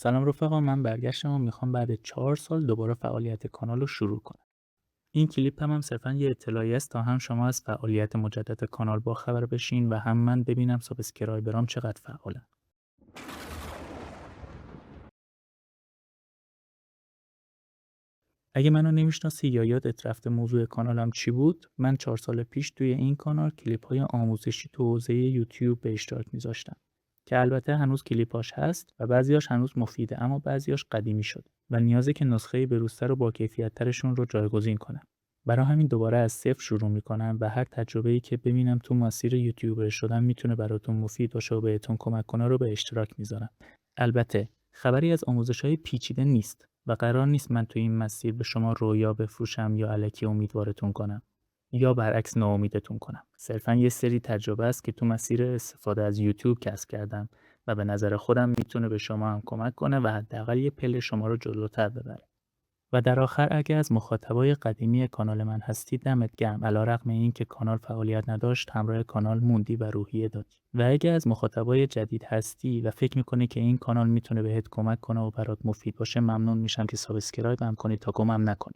سلام رفقا، من برگشتم و میخوام بعد 4 سال دوباره فعالیت کانال رو شروع کنم. این کلیپ هم صرفا یه اطلاعیه است تا هم شما از فعالیت مجدد کانال باخبر بشین و هم من ببینم سابسکرایبرام چقدر فعالن. اگه منو نمیشناسی یا یادت رفته موضوع کانالم چی بود، من 4 سال پیش توی این کانال کلیپ‌های آموزشی تو حوزه یوتیوب به اشتراک میذاشتم که البته هنوز کلیپاش هست و بعضیاش هنوز مفیده، اما بعضیاش قدیمی شد و نیازه که نسخه بروزتر و با کیفیت ترشون رو جایگزین کنم. برای همین دوباره از صفر شروع میکنم و هر تجربه‌ای که ببینم تو مسیر یوتیوبر شدن میتونه براتون مفید باشه و بهتون کمک کنه رو به اشتراک میذارم. البته خبری از آموزش‌های پیچیده نیست و قرار نیست من تو این مسیر به شما رویا بفروشم یا الکی امیدوارتون کنم یا برعکس ناامیدتون کنم. صرفا یه سری تجربه است که تو مسیر استفاده از یوتیوب کسب کردم و به نظر خودم میتونه به شما هم کمک کنه و حداقل یه پله شما رو جلوتر ببره. و در آخر اگه از مخاطبای قدیمی کانال من هستی دمت گرم، علیرغم این که کانال فعالیت نداشت همراه کانال موندی و روحیه دادی. و اگه از مخاطبای جدید هستی و فکر میکنی که این کانال میتونه بهت کمک کنه و برات مفید باشه، ممنون میشم که سابسکرایب هم کنی تا گمم نکنی.